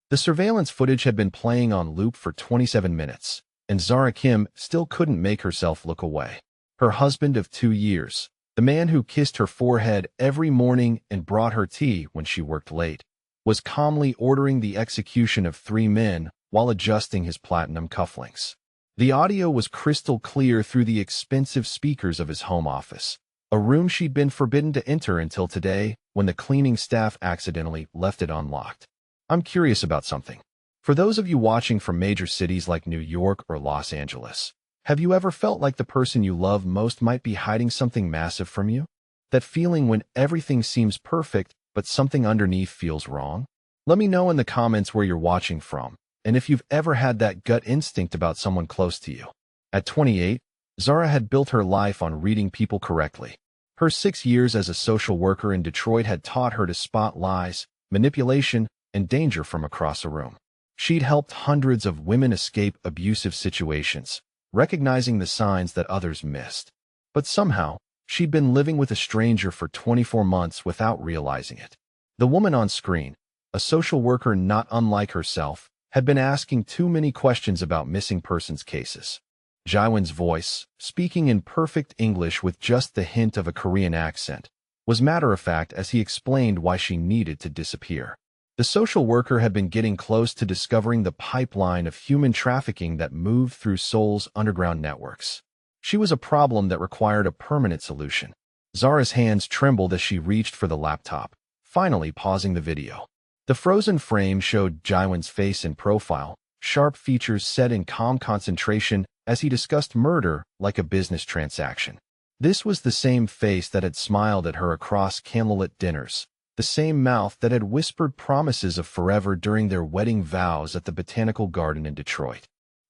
The surveillance footage had been playing on loop for 27 minutes, and Zara Kim still couldn't make herself look away. Her husband of 2 years, the man who kissed her forehead every morning and brought her tea when she worked late, was calmly ordering the execution of 3 men while adjusting his platinum cufflinks. The audio was crystal clear through the expensive speakers of his home office, a room she'd been forbidden to enter until today when the cleaning staff accidentally left it unlocked. I'm curious about something. For those of you watching from major cities like New York or Los Angeles, have you ever felt like the person you love most might be hiding something massive from you? That feeling when everything seems perfect, but something underneath feels wrong? Let me know in the comments where you're watching from, and if you've ever had that gut instinct about someone close to you. At 28, Zara had built her life on reading people correctly. Her 6 years as a social worker in Detroit had taught her to spot lies, manipulation, and danger from across a room. She'd helped hundreds of women escape abusive situations, recognizing the signs that others missed. But somehow, she'd been living with a stranger for 24 months without realizing it. The woman on screen, a social worker not unlike herself, had been asking too many questions about missing persons cases. Jiwon's voice, speaking in perfect English with just the hint of a Korean accent, was matter-of-fact as he explained why she needed to disappear. The social worker had been getting close to discovering the pipeline of human trafficking that moved through Seoul's underground networks. She was a problem that required a permanent solution. Zara's hands trembled as she reached for the laptop, finally pausing the video. The frozen frame showed Jiwon's face in profile, sharp features set in calm concentration as he discussed murder like a business transaction. This was the same face that had smiled at her across candlelit dinners, the same mouth that had whispered promises of forever during their wedding vows at the Botanical Garden in Detroit.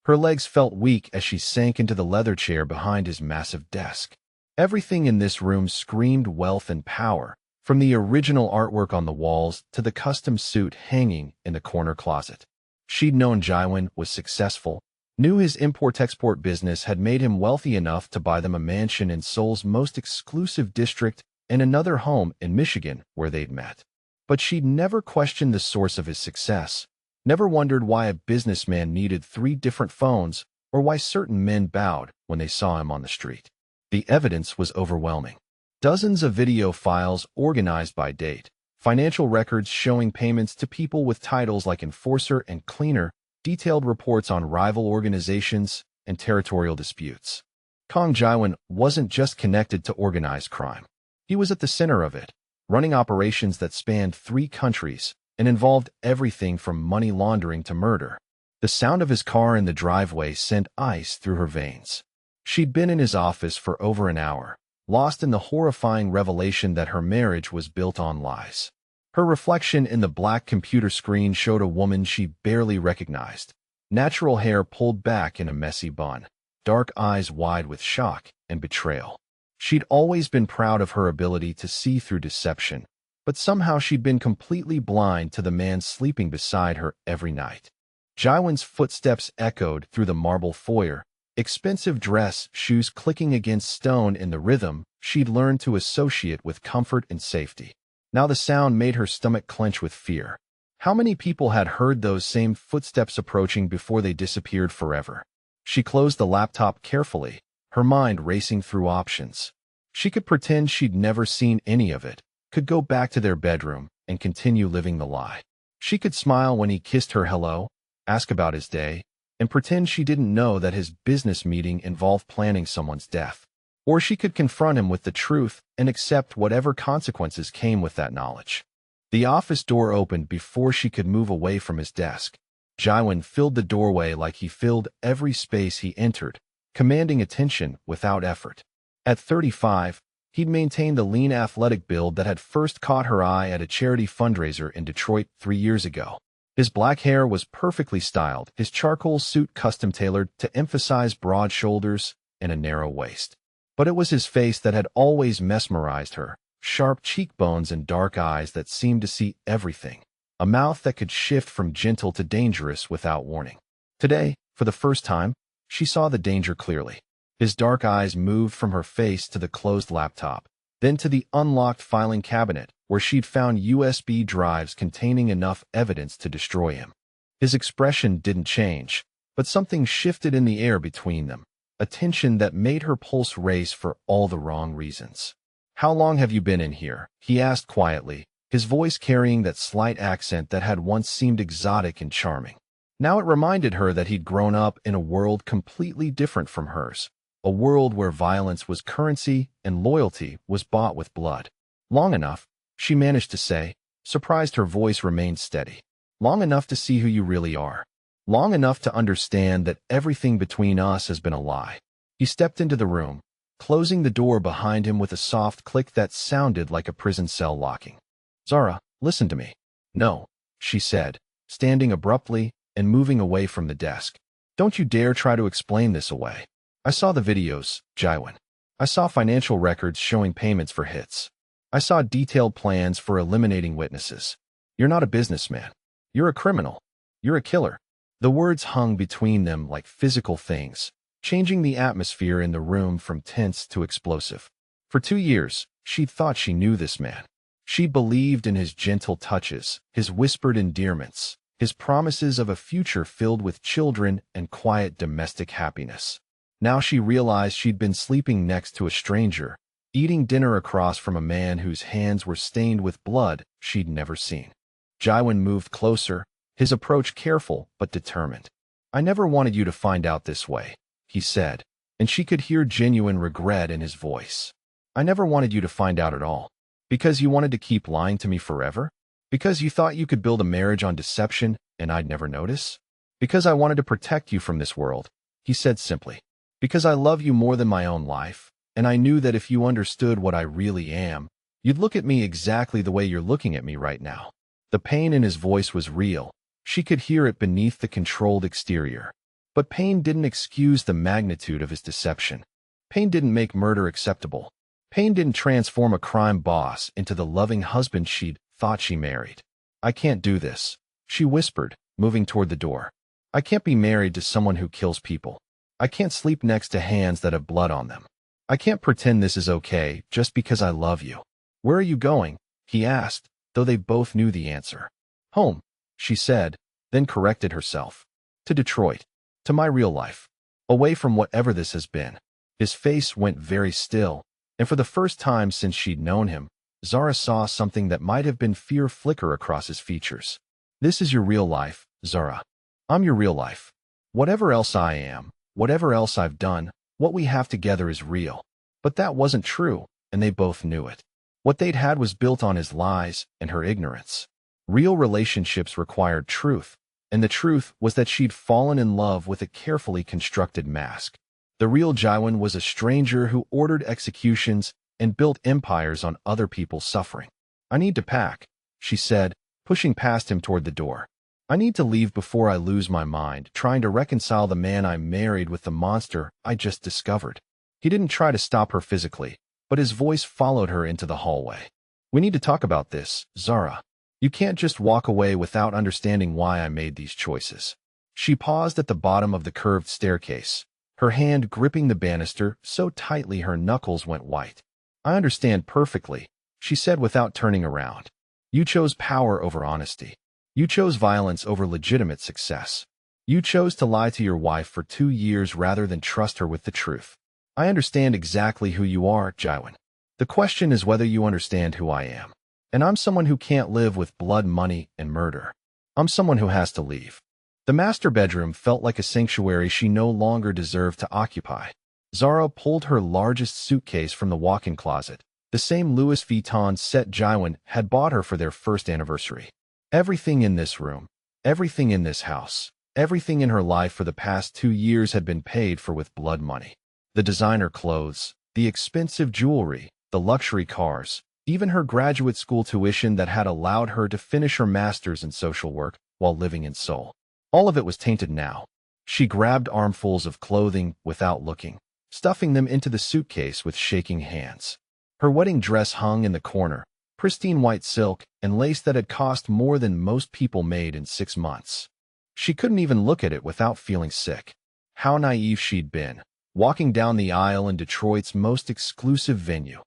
Her legs felt weak as she sank into the leather chair behind his massive desk. Everything in this room screamed wealth and power, from the original artwork on the walls to the custom suit hanging in the corner closet. She'd known Jiwon was successful, knew his import-export business had made him wealthy enough to buy them a mansion in Seoul's most exclusive district and another home in Michigan where they'd met. But she'd never questioned the source of his success, never wondered why a businessman needed 3 different phones or why certain men bowed when they saw him on the street. The evidence was overwhelming. Dozens of video files organized by date, financial records showing payments to people with titles like enforcer and cleaner, detailed reports on rival organizations and territorial disputes. Kang Jiwon wasn't just connected to organized crime. He was at the center of it, running operations that spanned 3 countries and involved everything from money laundering to murder. The sound of his car in the driveway sent ice through her veins. She'd been in his office for over an hour, lost in the horrifying revelation that her marriage was built on lies. Her reflection in the black computer screen showed a woman she barely recognized. Natural hair pulled back in a messy bun, dark eyes wide with shock and betrayal. She'd always been proud of her ability to see through deception, but somehow she'd been completely blind to the man sleeping beside her every night. Jiwon's footsteps echoed through the marble foyer, expensive dress, shoes clicking against stone in the rhythm she'd learned to associate with comfort and safety. Now the sound made her stomach clench with fear. How many people had heard those same footsteps approaching before they disappeared forever? She closed the laptop carefully, her mind racing through options. She could pretend she'd never seen any of it, could go back to their bedroom and continue living the lie. She could smile when he kissed her hello, ask about his day, and pretend she didn't know that his business meeting involved planning someone's death. Or she could confront him with the truth and accept whatever consequences came with that knowledge. The office door opened before she could move away from his desk. Jiwon filled the doorway like he filled every space he entered, commanding attention without effort. At 35, he'd maintained the lean athletic build that had first caught her eye at a charity fundraiser in Detroit 3 years ago. His black hair was perfectly styled, his charcoal suit custom-tailored to emphasize broad shoulders and a narrow waist. But it was his face that had always mesmerized her, sharp cheekbones and dark eyes that seemed to see everything, a mouth that could shift from gentle to dangerous without warning. Today, for the first time, she saw the danger clearly. His dark eyes moved from her face to the closed laptop, then to the unlocked filing cabinet, where she'd found USB drives containing enough evidence to destroy him. His expression didn't change, but something shifted in the air between them, a tension that made her pulse race for all the wrong reasons. "How long have you been in here?" he asked quietly, his voice carrying that slight accent that had once seemed exotic and charming. Now it reminded her that he'd grown up in a world completely different from hers, a world where violence was currency and loyalty was bought with blood. "Long enough," she managed to say, surprised her voice remained steady. "Long enough to see who you really are. Long enough to understand that everything between us has been a lie." He stepped into the room, closing the door behind him with a soft click that sounded like a prison cell locking. "Zara, listen to me." "No," she said, standing abruptly and moving away from the desk. "Don't you dare try to explain this away. I saw the videos, Jaiwan. I saw financial records showing payments for hits. I saw detailed plans for eliminating witnesses. You're not a businessman. You're a criminal. You're a killer." The words hung between them like physical things, changing the atmosphere in the room from tense to explosive. For 2 years, she thought she knew this man. She believed in his gentle touches, his whispered endearments, his promises of a future filled with children and quiet domestic happiness. Now she realized she'd been sleeping next to a stranger, eating dinner across from a man whose hands were stained with blood she'd never seen. Jaiwan moved closer, his approach careful but determined. "I never wanted you to find out this way," he said, and she could hear genuine regret in his voice. "I never wanted you to find out at all. Because you wanted to keep lying to me forever? Because you thought you could build a marriage on deception and I'd never notice? Because I wanted to protect you from this world," he said simply. "Because I love you more than my own life, and I knew that if you understood what I really am, you'd look at me exactly the way you're looking at me right now." The pain in his voice was real. She could hear it beneath the controlled exterior. But pain didn't excuse the magnitude of his deception. Pain didn't make murder acceptable. Pain didn't transform a crime boss into the loving husband she'd thought she married. "I can't do this," she whispered, moving toward the door. "I can't be married to someone who kills people. I can't sleep next to hands that have blood on them. I can't pretend this is okay just because I love you." "Where are you going?" he asked, though they both knew the answer. "Home," she said, then corrected herself. "To Detroit. To my real life. Away from whatever this has been." His face went very still, and for the first time since she'd known him, Zara saw something that might have been fear flicker across his features. "This is your real life, Zara. I'm your real life. Whatever else I am, whatever else I've done, what we have together is real." But that wasn't true, and they both knew it. What they'd had was built on his lies and her ignorance. Real relationships required truth, and the truth was that she'd fallen in love with a carefully constructed mask. The real Jaiwan was a stranger who ordered executions and built empires on other people's suffering. "I need to pack," she said, pushing past him toward the door. "I need to leave before I lose my mind, trying to reconcile the man I married with the monster I just discovered." He didn't try to stop her physically, but his voice followed her into the hallway. "We need to talk about this, Zara. You can't just walk away without understanding why I made these choices." She paused at the bottom of the curved staircase, her hand gripping the banister so tightly her knuckles went white. "I understand perfectly," she said without turning around. "You chose power over honesty. You chose violence over legitimate success. You chose to lie to your wife for 2 years rather than trust her with the truth. I understand exactly who you are, Jaiwan. The question is whether you understand who I am. And I'm someone who can't live with blood, money, and murder. I'm someone who has to leave." The master bedroom felt like a sanctuary she no longer deserved to occupy. Zara pulled her largest suitcase from the walk-in closet, the same Louis Vuitton set Jaiwan had bought her for their first anniversary. Everything in this room, everything in this house, everything in her life for the past 2 years had been paid for with blood money. The designer clothes, the expensive jewelry, the luxury cars, even her graduate school tuition that had allowed her to finish her master's in social work while living in Seoul. All of it was tainted now. She grabbed armfuls of clothing without looking, stuffing them into the suitcase with shaking hands. Her wedding dress hung in the corner, pristine white silk and lace that had cost more than most people made in 6 months. She couldn't even look at it without feeling sick. How naive she'd been, walking down the aisle in Detroit's most exclusive venue,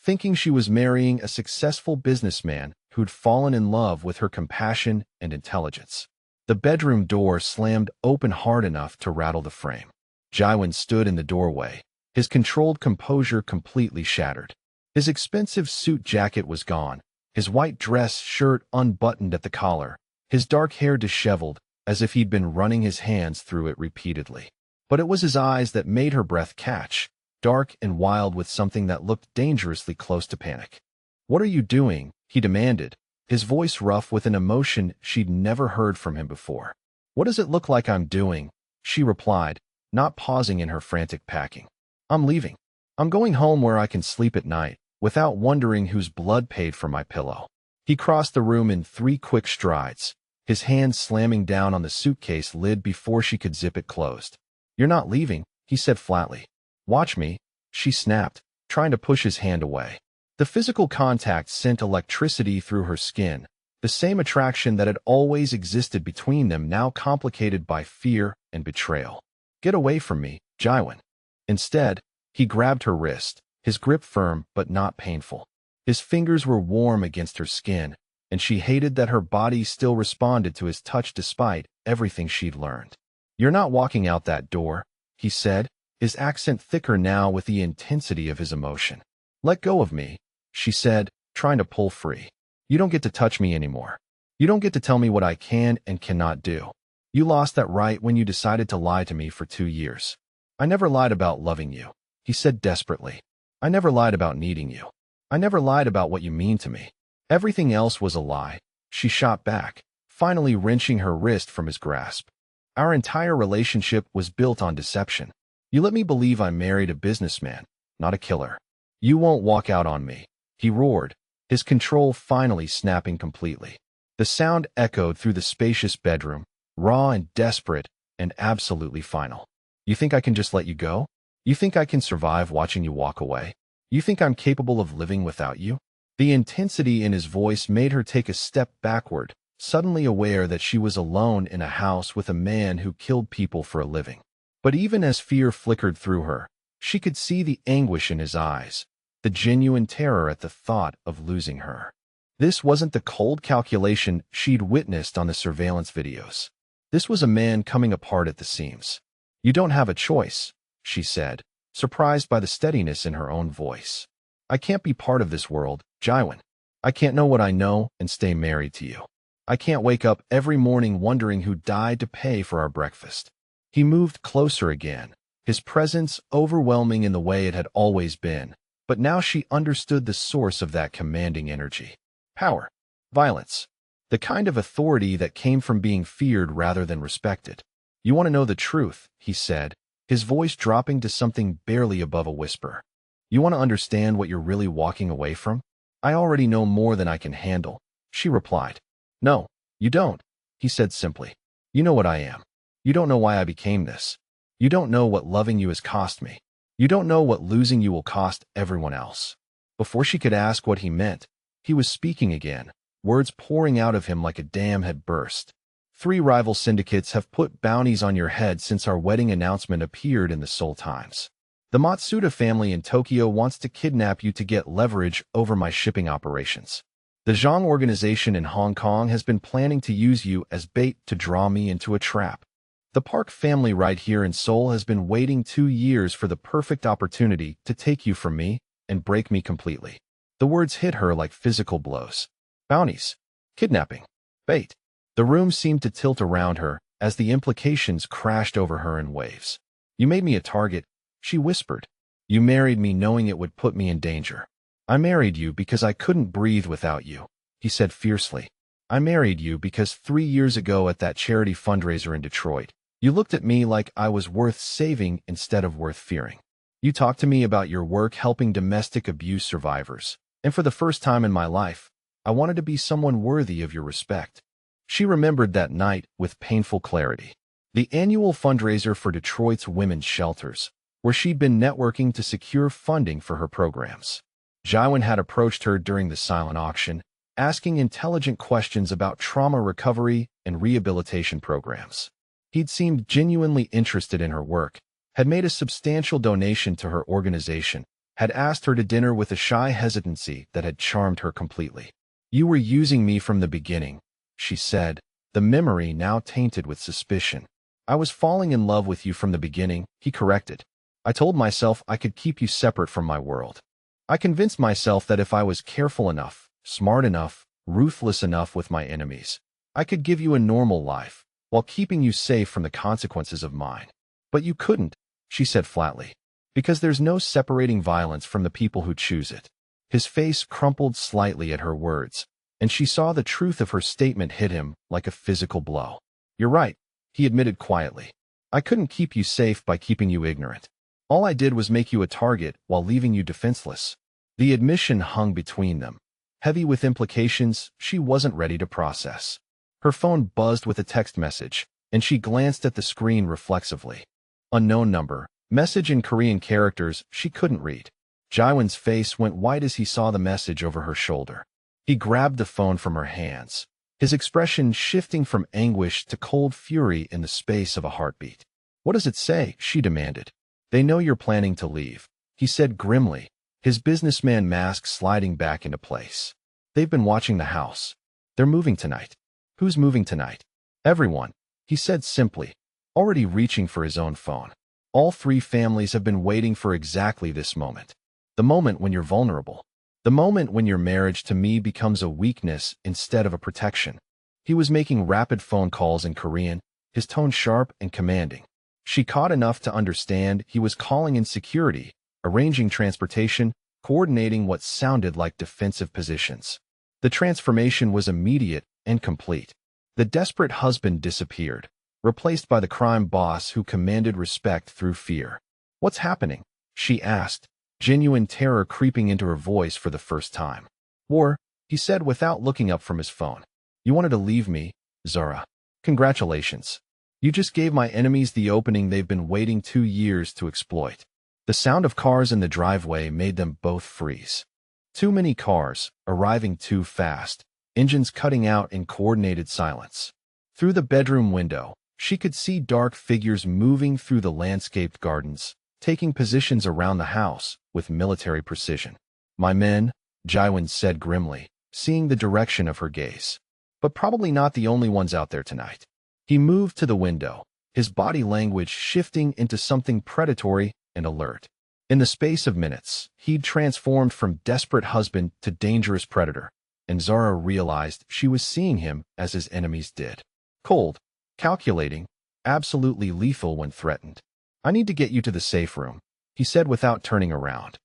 thinking she was marrying a successful businessman who'd fallen in love with her compassion and intelligence. The bedroom door slammed open hard enough to rattle the frame. Jaiwan stood in the doorway, his controlled composure completely shattered. His expensive suit jacket was gone, his white dress shirt unbuttoned at the collar, his dark hair disheveled, as if he'd been running his hands through it repeatedly. But it was his eyes that made her breath catch, dark and wild with something that looked dangerously close to panic. "What are you doing?" he demanded, his voice rough with an emotion she'd never heard from him before. "What does it look like I'm doing?" she replied, not pausing in her frantic packing. "I'm leaving. I'm going home where I can sleep at night, without wondering whose blood paid for my pillow." He crossed the room in 3 quick strides, his hand slamming down on the suitcase lid before she could zip it closed. "You're not leaving," he said flatly. "Watch me," she snapped, trying to push his hand away. The physical contact sent electricity through her skin, the same attraction that had always existed between them now complicated by fear and betrayal. "Get away from me, Jaiwan." Instead, he grabbed her wrist, his grip firm but not painful. His fingers were warm against her skin, and she hated that her body still responded to his touch despite everything she'd learned. "You're not walking out that door," he said, his accent thicker now with the intensity of his emotion. "Let go of me," she said, trying to pull free. "You don't get to touch me anymore. You don't get to tell me what I can and cannot do. You lost that right when you decided to lie to me for 2 years. I never lied about loving you," he said desperately. "I never lied about needing you. I never lied about what you mean to me. Everything else was a lie," she shot back, finally wrenching her wrist from his grasp. "Our entire relationship was built on deception. You let me believe I married a businessman, not a killer. You won't walk out on me," he roared, his control finally snapping completely. The sound echoed through the spacious bedroom, raw and desperate and absolutely final. "You think I can just let you go? You think I can survive watching you walk away? You think I'm capable of living without you?" The intensity in his voice made her take a step backward, suddenly aware that she was alone in a house with a man who killed people for a living. But even as fear flickered through her, she could see the anguish in his eyes, the genuine terror at the thought of losing her. This wasn't the cold calculation she'd witnessed on the surveillance videos. This was a man coming apart at the seams. "You don't have a choice," she said, surprised by the steadiness in her own voice. "I can't be part of this world, Jaiwan. I can't know what I know and stay married to you. I can't wake up every morning wondering who died to pay for our breakfast." He moved closer again, his presence overwhelming in the way it had always been, but now she understood the source of that commanding energy. Power. Violence. The kind of authority that came from being feared rather than respected. "You want to know the truth," he said, his voice dropping to something barely above a whisper. "You want to understand what you're really walking away from?" "I already know more than I can handle," she replied. "No, you don't," he said simply. "You know what I am. You don't know why I became this. You don't know what loving you has cost me. You don't know what losing you will cost everyone else." Before she could ask what he meant, he was speaking again, words pouring out of him like a dam had burst. "3 rival syndicates have put bounties on your head since our wedding announcement appeared in the Seoul Times. The Matsuda family in Tokyo wants to kidnap you to get leverage over my shipping operations. The Zhang organization in Hong Kong has been planning to use you as bait to draw me into a trap. The Park family right here in Seoul has been waiting 2 years for the perfect opportunity to take you from me and break me completely." The words hit her like physical blows. Bounties. Kidnapping. Bait. The room seemed to tilt around her as the implications crashed over her in waves. "You made me a target," she whispered. "You married me knowing it would put me in danger. I married you because I couldn't breathe without you," he said fiercely. "I married you because 3 years ago at that charity fundraiser in Detroit, you looked at me like I was worth saving instead of worth fearing. You talked to me about your work helping domestic abuse survivors, and for the first time in my life, I wanted to be someone worthy of your respect." She remembered that night with painful clarity. The annual fundraiser for Detroit's women's shelters, where she'd been networking to secure funding for her programs. Jaiwan had approached her during the silent auction, asking intelligent questions about trauma recovery and rehabilitation programs. He'd seemed genuinely interested in her work, had made a substantial donation to her organization, had asked her to dinner with a shy hesitancy that had charmed her completely. "You were using me from the beginning," she said, the memory now tainted with suspicion. I was falling in love with you from the beginning, he corrected. I told myself I could keep you separate from my world. I convinced myself that if I was careful enough, smart enough, ruthless enough with my enemies, I could give you a normal life, while keeping you safe from the consequences of mine. But you couldn't, she said flatly, because there's no separating violence from the people who choose it. His face crumpled slightly at her words, and she saw the truth of her statement hit him like a physical blow. You're right, he admitted quietly. I couldn't keep you safe by keeping you ignorant. All I did was make you a target while leaving you defenseless. The admission hung between them, heavy with implications she wasn't ready to process. Her phone buzzed with a text message, and she glanced at the screen reflexively. Unknown number, message in Korean characters she couldn't read. Jaewon's face went white as he saw the message over her shoulder. He grabbed the phone from her hands, his expression shifting from anguish to cold fury in the space of a heartbeat. What does it say? She demanded. They know you're planning to leave, he said grimly, his businessman mask sliding back into place. They've been watching the house. They're moving tonight. Who's moving tonight? Everyone, he said simply, already reaching for his own phone. All three families have been waiting for exactly this moment. The moment when you're vulnerable. The moment when your marriage to me becomes a weakness instead of a protection. He was making rapid phone calls in Korean, his tone sharp and commanding. She caught enough to understand he was calling in security, arranging transportation, coordinating what sounded like defensive positions. The transformation was immediate and complete. The desperate husband disappeared, replaced by the crime boss who commanded respect through fear. What's happening? She asked, genuine terror creeping into her voice for the first time. War, he said without looking up from his phone. You wanted to leave me, Zara. Congratulations. You just gave my enemies the opening they've been waiting 2 years to exploit. The sound of cars in the driveway made them both freeze. Too many cars, arriving too fast, engines cutting out in coordinated silence. Through the bedroom window, she could see dark figures moving through the landscaped gardens, taking positions around the house with military precision. My men, Jaewon said grimly, seeing the direction of her gaze. But probably not the only ones out there tonight. He moved to the window, his body language shifting into something predatory and alert. In the space of minutes, he'd transformed from desperate husband to dangerous predator, and Zara realized she was seeing him as his enemies did. Cold, calculating, absolutely lethal when threatened. I need to get you to the safe room, he said without turning around.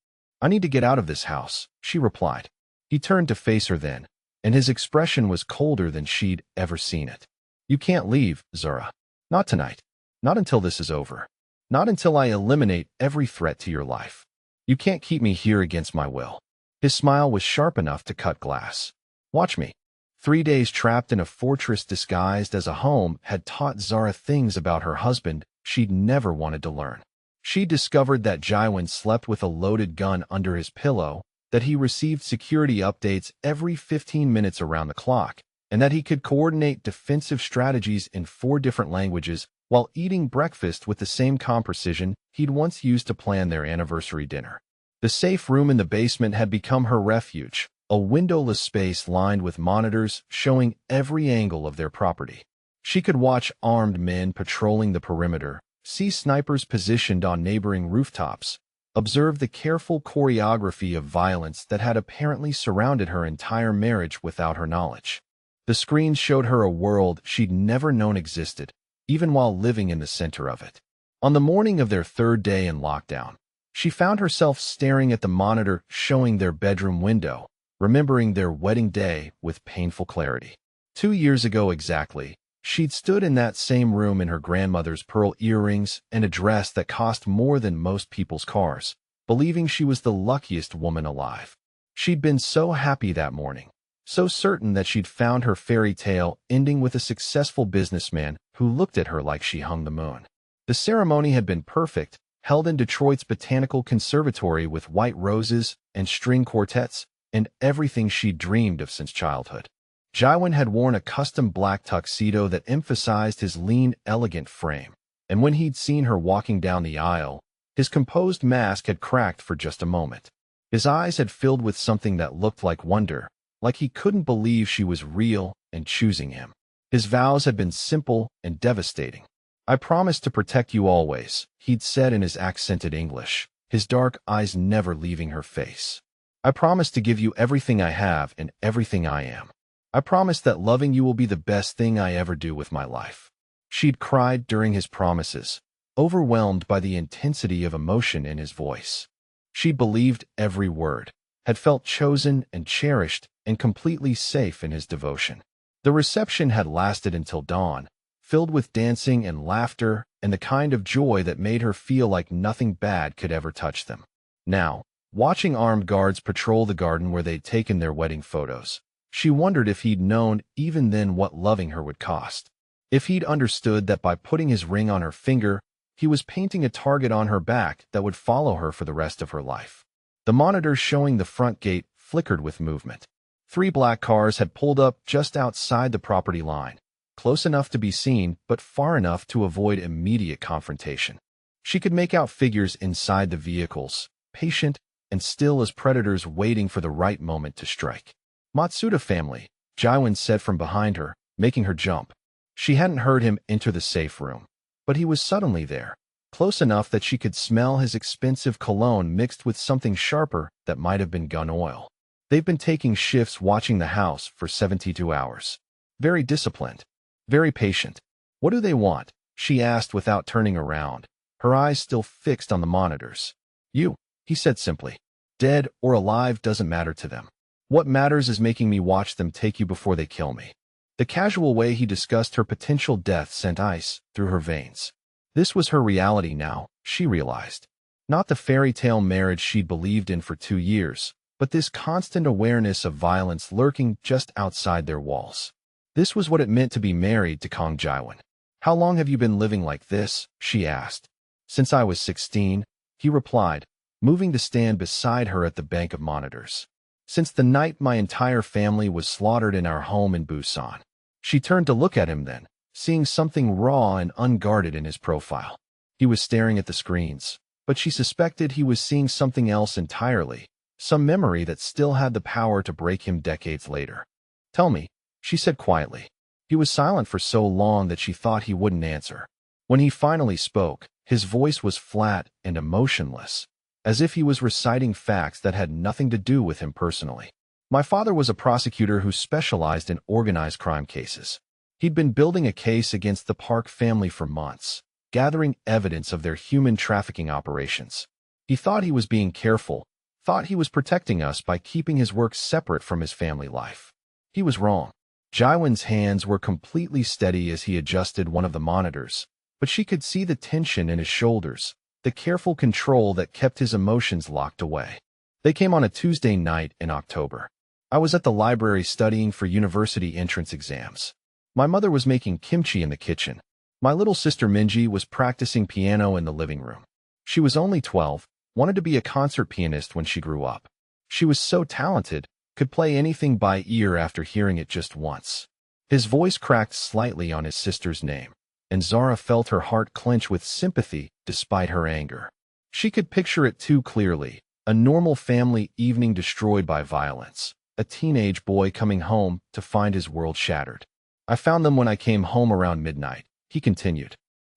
I need to get out of this house, she replied. He turned to face her then, and his expression was colder than she'd ever seen it. You can't leave, Zara. Not tonight. Not until this is over. Not until I eliminate every threat to your life. You can't keep me here against my will. His smile was sharp enough to cut glass. Watch me. 3 days trapped in a fortress disguised as a home had taught Zara things about her husband she'd never wanted to learn. She discovered that Jaewon slept with a loaded gun under his pillow, that he received security updates every 15 minutes around the clock, and that he could coordinate defensive strategies in 4 different languages while eating breakfast with the same calm precision he'd once used to plan their anniversary dinner. The safe room in the basement had become her refuge, a windowless space lined with monitors showing every angle of their property. She could watch armed men patrolling the perimeter, see snipers positioned on neighboring rooftops, observe the careful choreography of violence that had apparently surrounded her entire marriage without her knowledge. The screens showed her a world she'd never known existed, even while living in the center of it. On the morning of their 3rd day in lockdown, she found herself staring at the monitor showing their bedroom window, remembering their wedding day with painful clarity. 2 years ago exactly, she'd stood in that same room in her grandmother's pearl earrings and a dress that cost more than most people's cars, believing she was the luckiest woman alive. She'd been so happy that morning, so certain that she'd found her fairy tale ending with a successful businessman who looked at her like she hung the moon. The ceremony had been perfect, held in Detroit's Botanical Conservatory with white roses and string quartets, and everything she'd dreamed of since childhood. Jaewon had worn a custom black tuxedo that emphasized his lean, elegant frame, and when he'd seen her walking down the aisle, his composed mask had cracked for just a moment. His eyes had filled with something that looked like wonder, like he couldn't believe she was real and choosing him. His vows had been simple and devastating. "I promise to protect you always," he'd said in his accented English, his dark eyes never leaving her face. "I promise to give you everything I have and everything I am. I promise that loving you will be the best thing I ever do with my life." She'd cried during his promises, overwhelmed by the intensity of emotion in his voice. She believed every word, had felt chosen and cherished and completely safe in his devotion. The reception had lasted until dawn, filled with dancing and laughter and the kind of joy that made her feel like nothing bad could ever touch them. Now, watching armed guards patrol the garden where they'd taken their wedding photos, she wondered if he'd known even then what loving her would cost. If he'd understood that by putting his ring on her finger, he was painting a target on her back that would follow her for the rest of her life. The monitors showing the front gate flickered with movement. 3 black cars had pulled up just outside the property line, close enough to be seen but far enough to avoid immediate confrontation. She could make out figures inside the vehicles, patient and still as predators waiting for the right moment to strike. "Matsuda family," Jaiwan said from behind her, making her jump. She hadn't heard him enter the safe room, but he was suddenly there, close enough that she could smell his expensive cologne mixed with something sharper that might have been gun oil. "They've been taking shifts watching the house for 72 hours. Very disciplined. Very patient. What do they want?" she asked without turning around, her eyes still fixed on the monitors. "You," he said simply. "Dead or alive doesn't matter to them. What matters is making me watch them take you before they kill me." The casual way he discussed her potential death sent ice through her veins. This was her reality now, she realized. Not the fairy tale marriage she'd believed in for 2 years, but this constant awareness of violence lurking just outside their walls. This was what it meant to be married to Kang Jaiwan. "How long have you been living like this?" she asked. "Since I was 16, he replied, moving to stand beside her at the bank of monitors. "Since the night my entire family was slaughtered in our home in Busan." She turned to look at him then, seeing something raw and unguarded in his profile. He was staring at the screens, but she suspected he was seeing something else entirely, some memory that still had the power to break him decades later. "Tell me," she said quietly. He was silent for so long that she thought he wouldn't answer. When he finally spoke, his voice was flat and emotionless, as if he was reciting facts that had nothing to do with him personally. "My father was a prosecutor who specialized in organized crime cases. He'd been building a case against the Park family for months, gathering evidence of their human trafficking operations. He thought he was being careful, thought he was protecting us by keeping his work separate from his family life. He was wrong." Jaiwan's hands were completely steady as he adjusted one of the monitors, but she could see the tension in his shoulders, the careful control that kept his emotions locked away. "They came on a Tuesday night in October. I was at the library studying for university entrance exams. My mother was making kimchi in the kitchen. My little sister Minji was practicing piano in the living room. She was only 12, wanted to be a concert pianist when she grew up. She was so talented, could play anything by ear after hearing it just once." His voice cracked slightly on his sister's name, and Zara felt her heart clench with sympathy despite her anger. She could picture it too clearly, a normal family evening destroyed by violence, a teenage boy coming home to find his world shattered. "I found them when I came home around midnight," he continued.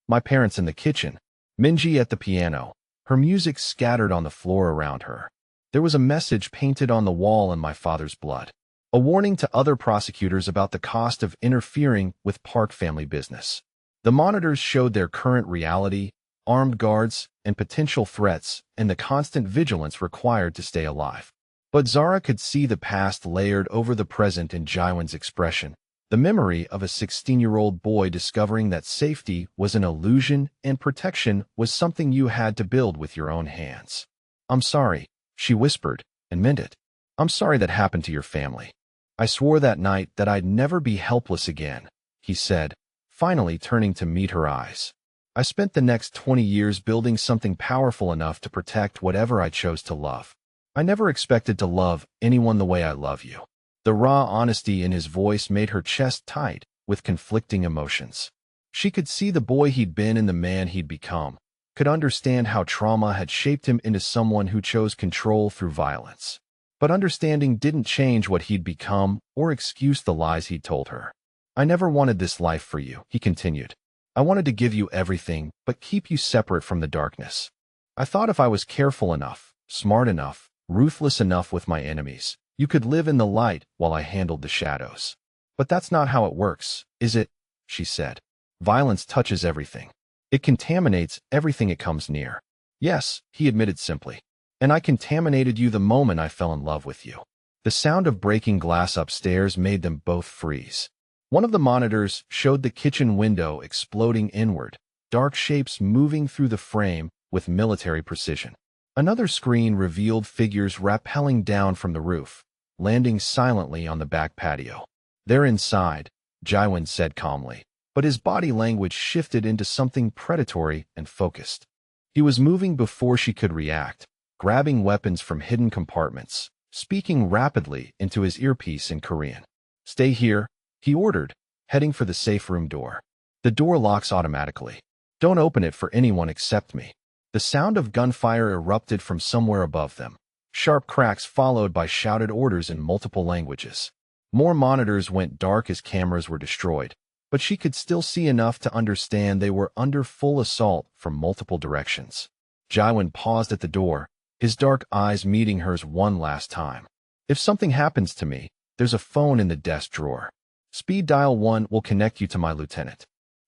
"My parents in the kitchen, Minji at the piano, her music scattered on the floor around her. There was a message painted on the wall in my father's blood, a warning to other prosecutors about the cost of interfering with Park family business. The monitors showed their current reality, armed guards, and potential threats, and the constant vigilance required to stay alive." But Zara could see the past layered over the present in Jaiwan's expression, the memory of a 16-year-old boy discovering that safety was an illusion and protection was something you had to build with your own hands. "I'm sorry," she whispered, and meant it. "I'm sorry that happened to your family. I swore that night that I'd never be helpless again," he said, finally turning to meet her eyes. "I spent the next 20 years building something powerful enough to protect whatever I chose to love. I never expected to love anyone the way I love you." The raw honesty in his voice made her chest tight with conflicting emotions. She could see the boy he'd been and the man he'd become, could understand how trauma had shaped him into someone who chose control through violence. But understanding didn't change what he'd become or excuse the lies he'd told her. I never wanted this life for you, he continued. I wanted to give you everything, but keep you separate from the darkness. I thought if I was careful enough, smart enough, ruthless enough with my enemies, you could live in the light while I handled the shadows. But that's not how it works, is it? She said. Violence touches everything. It contaminates everything it comes near. Yes, he admitted simply. And I contaminated you the moment I fell in love with you. The sound of breaking glass upstairs made them both freeze. One of the monitors showed the kitchen window exploding inward, dark shapes moving through the frame with military precision. Another screen revealed figures rappelling down from the roof, landing silently on the back patio. They're inside, Jaiwan said calmly, but his body language shifted into something predatory and focused. He was moving before she could react, grabbing weapons from hidden compartments, speaking rapidly into his earpiece in Korean. Stay here, he ordered, heading for the safe room door. The door locks automatically. Don't open it for anyone except me. The sound of gunfire erupted from somewhere above them. Sharp cracks followed by shouted orders in multiple languages. More monitors went dark as cameras were destroyed, but she could still see enough to understand they were under full assault from multiple directions. Jaiwan paused at the door, his dark eyes meeting hers one last time. If something happens to me, there's a phone in the desk drawer. Speed dial 1 will connect you to my lieutenant.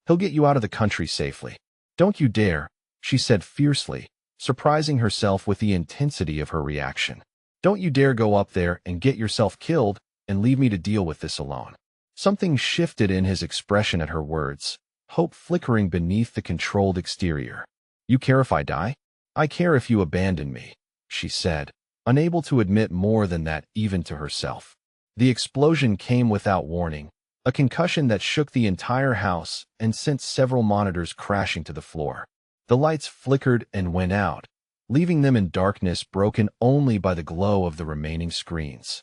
He'll get you out of the country safely. Don't you dare, she said fiercely, surprising herself with the intensity of her reaction. Don't you dare go up there and get yourself killed and leave me to deal with this alone. Something shifted in his expression at her words, hope flickering beneath the controlled exterior. You care if I die? I care if you abandon me, she said, unable to admit more than that even to herself. The explosion came without warning, a concussion that shook the entire house and sent several monitors crashing to the floor. The lights flickered and went out, leaving them in darkness broken only by the glow of the remaining screens.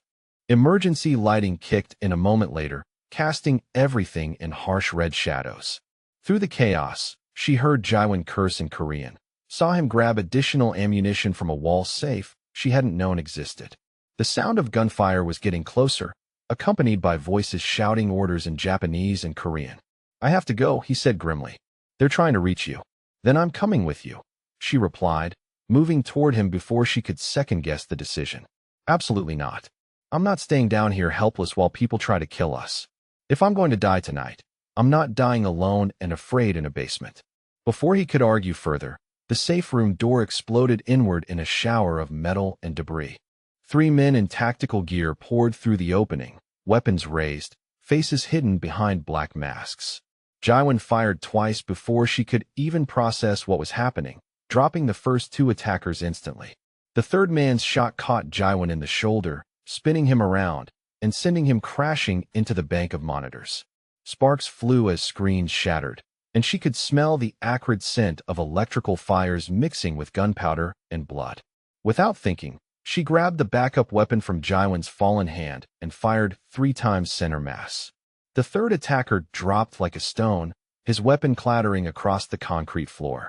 Emergency lighting kicked in a moment later, casting everything in harsh red shadows. Through the chaos, she heard Jaiwan curse in Korean, saw him grab additional ammunition from a wall safe she hadn't known existed. The sound of gunfire was getting closer, accompanied by voices shouting orders in Japanese and Korean. I have to go, he said grimly. They're trying to reach you. Then I'm coming with you, she replied, moving toward him before she could second-guess the decision. Absolutely not. I'm not staying down here helpless while people try to kill us. If I'm going to die tonight, I'm not dying alone and afraid in a basement. Before he could argue further, the safe room door exploded inward in a shower of metal and debris. 3 men in tactical gear poured through the opening, weapons raised, faces hidden behind black masks. Jaiwan fired twice before she could even process what was happening, dropping the first 2 attackers instantly. The third man's shot caught Jaiwan in the shoulder, spinning him around, and sending him crashing into the bank of monitors. Sparks flew as screens shattered, and she could smell the acrid scent of electrical fires mixing with gunpowder and blood. Without thinking, she grabbed the backup weapon from Jaiwan's fallen hand and fired 3 times center mass. The third attacker dropped like a stone, his weapon clattering across the concrete floor.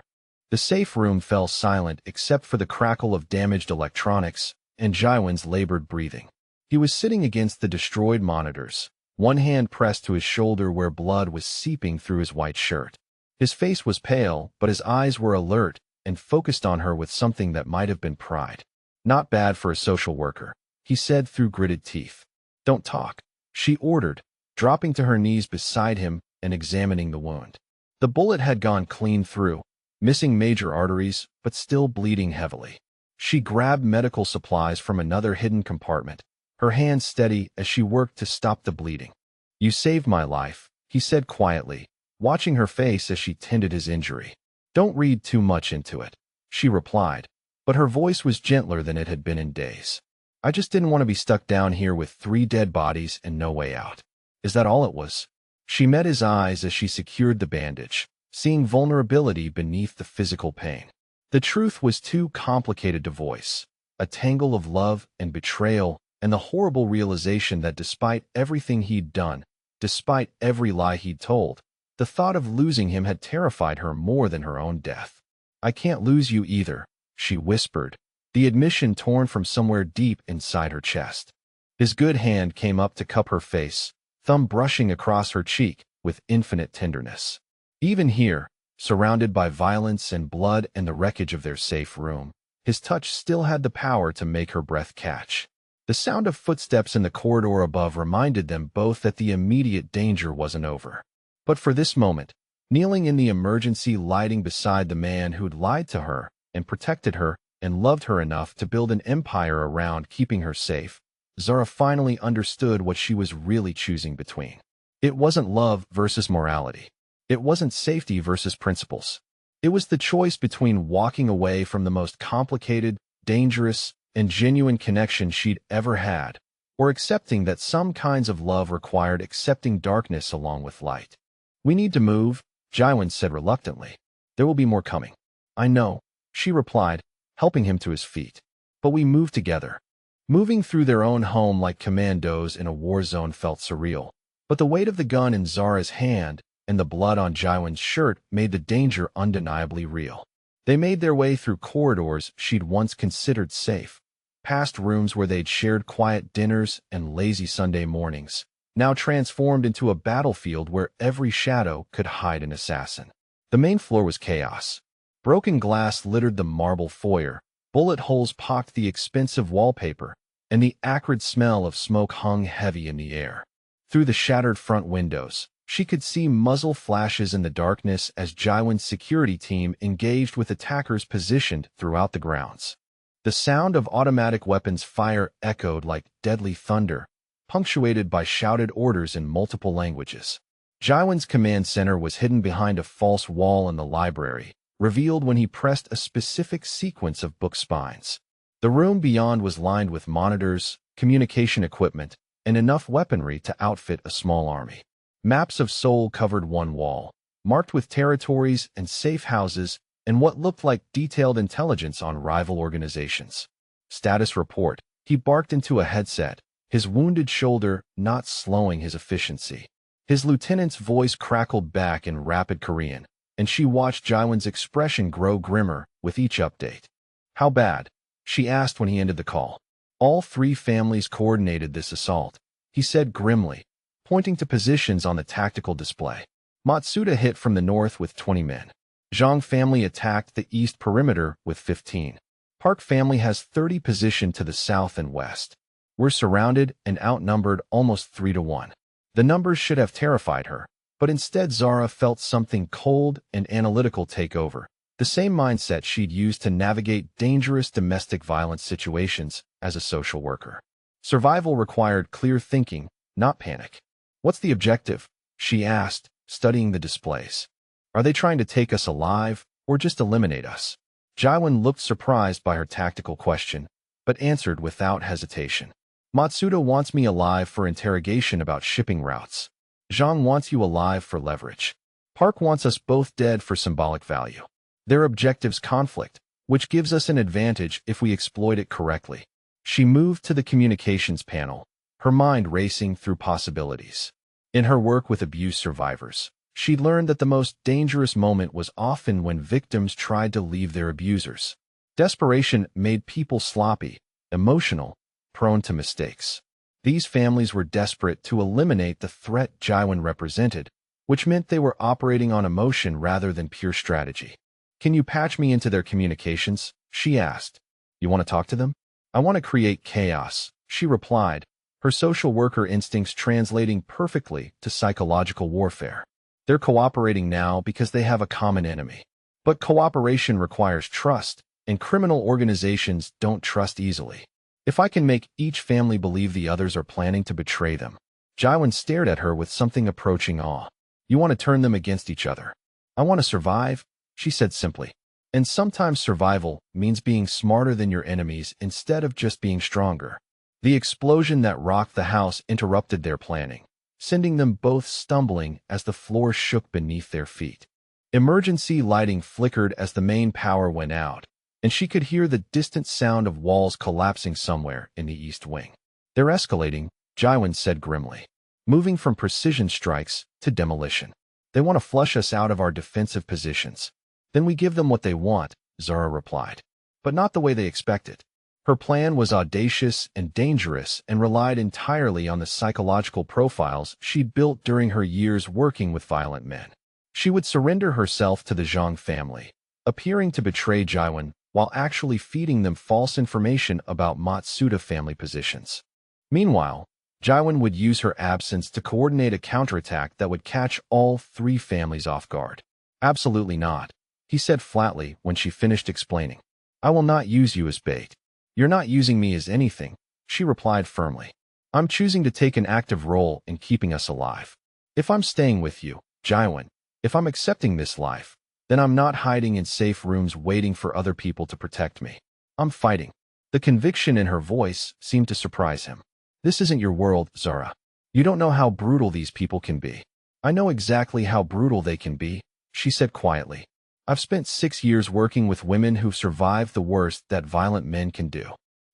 The safe room fell silent except for the crackle of damaged electronics and Jaiwan's labored breathing. He was sitting against the destroyed monitors, one hand pressed to his shoulder where blood was seeping through his white shirt. His face was pale, but his eyes were alert and focused on her with something that might have been pride. Not bad for a social worker, he said through gritted teeth. Don't talk, she ordered, dropping to her knees beside him and examining the wound. The bullet had gone clean through, missing major arteries, but still bleeding heavily. She grabbed medical supplies from another hidden compartment, her hands steady as she worked to stop the bleeding. You saved my life, he said quietly, watching her face as she tended his injury. Don't read too much into it, she replied, but her voice was gentler than it had been in days. I just didn't want to be stuck down here with 3 dead bodies and no way out. Is that all it was? She met his eyes as she secured the bandage, seeing vulnerability beneath the physical pain. The truth was too complicated to voice, a tangle of love and betrayal and the horrible realization that despite everything he'd done, despite every lie he'd told, the thought of losing him had terrified her more than her own death. I can't lose you either, she whispered, the admission torn from somewhere deep inside her chest. His good hand came up to cup her face, thumb brushing across her cheek with infinite tenderness. Even here, surrounded by violence and blood and the wreckage of their safe room, his touch still had the power to make her breath catch. The sound of footsteps in the corridor above reminded them both that the immediate danger wasn't over. But for this moment, kneeling in the emergency lighting beside the man who'd lied to her and protected her and loved her enough to build an empire around keeping her safe, Zara finally understood what she was really choosing between. It wasn't love versus morality. It wasn't safety versus principles. It was the choice between walking away from the most complicated, dangerous, and genuine connection she'd ever had, or accepting that some kinds of love required accepting darkness along with light. "We need to move," Jaiwan said reluctantly. "There will be more coming." "I know," she replied, helping him to his feet. "But we move together." Moving through their own home like commandos in a war zone felt surreal, but the weight of the gun in Zara's hand and the blood on Jaiwan's shirt made the danger undeniably real. They made their way through corridors she'd once considered safe, past rooms where they'd shared quiet dinners and lazy Sunday mornings, now transformed into a battlefield where every shadow could hide an assassin. The main floor was chaos. Broken glass littered the marble foyer, bullet holes pocked the expensive wallpaper, and the acrid smell of smoke hung heavy in the air. Through the shattered front windows, she could see muzzle flashes in the darkness as Jaiwan's security team engaged with attackers positioned throughout the grounds. The sound of automatic weapons fire echoed like deadly thunder, punctuated by shouted orders in multiple languages. Jaiwan's command center was hidden behind a false wall in the library, revealed when he pressed a specific sequence of book spines. The room beyond was lined with monitors, communication equipment, and enough weaponry to outfit a small army. Maps of Seoul covered one wall, marked with territories and safe houses and what looked like detailed intelligence on rival organizations. "Status report," he barked into a headset, his wounded shoulder not slowing his efficiency. His lieutenant's voice crackled back in rapid Korean, and she watched Jaiwan's expression grow grimmer with each update. "How bad?" she asked when he ended the call. "All three families coordinated this assault," he said grimly, pointing to positions on the tactical display. "Matsuda hit from the north with 20 men. Zhang family attacked the east perimeter with 15. Park family has 30 positioned to the south and west. We're surrounded and outnumbered almost 3-1. The numbers should have terrified her, but instead Zara felt something cold and analytical take over, the same mindset she'd used to navigate dangerous domestic violence situations as a social worker. Survival required clear thinking, not panic. "What's the objective?" she asked, studying the displays. "Are they trying to take us alive, or just eliminate us?" Jaiwan looked surprised by her tactical question, but answered without hesitation. "Matsuda wants me alive for interrogation about shipping routes. Zhang wants you alive for leverage. Park wants us both dead for symbolic value. Their objectives conflict, which gives us an advantage if we exploit it correctly." She moved to the communications panel, her mind racing through possibilities. In her work with abuse survivors, she learned that the most dangerous moment was often when victims tried to leave their abusers. Desperation made people sloppy, emotional, prone to mistakes. These families were desperate to eliminate the threat Jaiwan represented, which meant they were operating on emotion rather than pure strategy. "Can you patch me into their communications?" she asked. "You want to talk to them?" "I want to create chaos," she replied, her social worker instincts translating perfectly to psychological warfare. "They're cooperating now because they have a common enemy. But cooperation requires trust, and criminal organizations don't trust easily. If I can make each family believe the others are planning to betray them." Jaiwan stared at her with something approaching awe. "You want to turn them against each other?" "I want to survive," she said simply. "And sometimes survival means being smarter than your enemies instead of just being stronger." The explosion that rocked the house interrupted their planning, sending them both stumbling as the floor shook beneath their feet. Emergency lighting flickered as the main power went out, and she could hear the distant sound of walls collapsing somewhere in the east wing. "They're escalating," Jaiwan said grimly, "moving from precision strikes to demolition. They want to flush us out of our defensive positions. Then we give them what they want," Zara replied. "But not the way they expect it." Her plan was audacious and dangerous and relied entirely on the psychological profiles she'd built during her years working with violent men. She would surrender herself to the Zhang family, appearing to betray Jaiwan while actually feeding them false information about Matsuda family positions. Meanwhile, Jaiwan would use her absence to coordinate a counterattack that would catch all three families off guard. Absolutely not, he said flatly when she finished explaining. I will not use you as bait. You're not using me as anything, she replied firmly. I'm choosing to take an active role in keeping us alive. If I'm staying with you, Jaiwan, if I'm accepting this life, then I'm not hiding in safe rooms waiting for other people to protect me. I'm fighting. The conviction in her voice seemed to surprise him. This isn't your world, Zara. You don't know how brutal these people can be. I know exactly how brutal they can be, she said quietly. I've spent 6 years working with women who've survived the worst that violent men can do.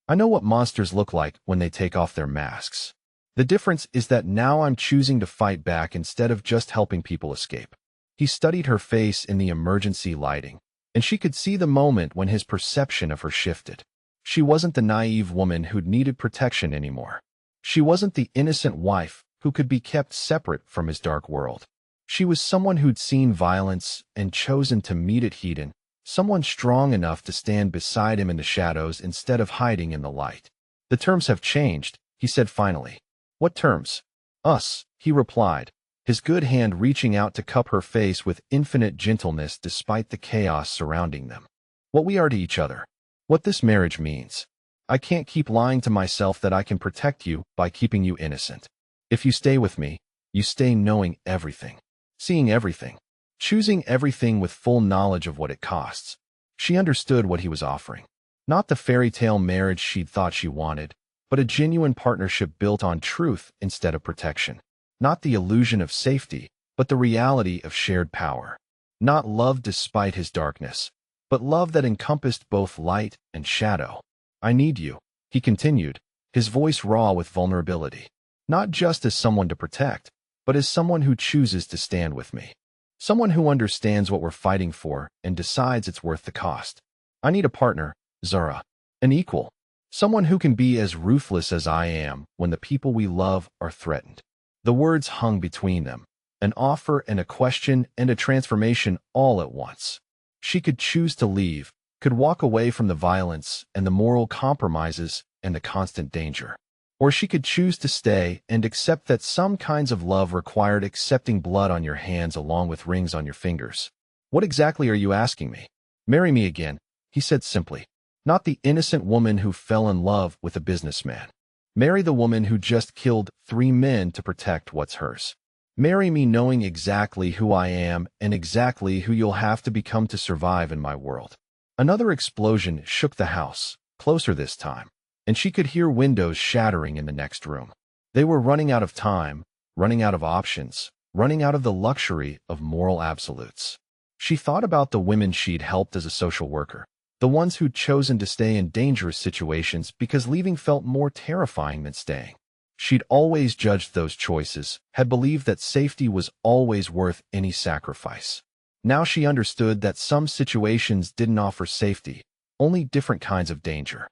I know what monsters look like when they take off their masks. The difference is that now I'm choosing to fight back instead of just helping people escape. He studied her face in the emergency lighting, and she could see the moment when his perception of her shifted. She wasn't the naive woman who'd needed protection anymore. She wasn't the innocent wife who could be kept separate from his dark world. She was someone who'd seen violence and chosen to meet it head on, someone strong enough to stand beside him in the shadows instead of hiding in the light. The terms have changed, he said finally. What terms? Us, he replied, his good hand reaching out to cup her face with infinite gentleness despite the chaos surrounding them. What we are to each other. What this marriage means. I can't keep lying to myself that I can protect you by keeping you innocent. If you stay with me, you stay knowing everything. Seeing everything, choosing everything with full knowledge of what it costs. She understood what he was offering. Not the fairy tale marriage she'd thought she wanted, but a genuine partnership built on truth instead of protection. Not the illusion of safety, but the reality of shared power. Not love despite his darkness, but love that encompassed both light and shadow. I need you, he continued, his voice raw with vulnerability. Not just as someone to protect, but as someone who chooses to stand with me. Someone who understands what we're fighting for and decides it's worth the cost. I need a partner, Zara. An equal. Someone who can be as ruthless as I am when the people we love are threatened. The words hung between them. An offer and a question and a transformation all at once. She could choose to leave, could walk away from the violence and the moral compromises and the constant danger. Or she could choose to stay and accept that some kinds of love required accepting blood on your hands along with rings on your fingers. What exactly are you asking me? Marry me again, he said simply. Not the innocent woman who fell in love with a businessman. Marry the woman who just killed 3 men to protect what's hers. Marry me knowing exactly who I am and exactly who you'll have to become to survive in my world. Another explosion shook the house, closer this time, and she could hear windows shattering in the next room. They were running out of time, running out of options, running out of the luxury of moral absolutes. She thought about the women she'd helped as a social worker, the ones who'd chosen to stay in dangerous situations because leaving felt more terrifying than staying. She'd always judged those choices, had believed that safety was always worth any sacrifice. Now she understood that some situations didn't offer safety, only different kinds of danger.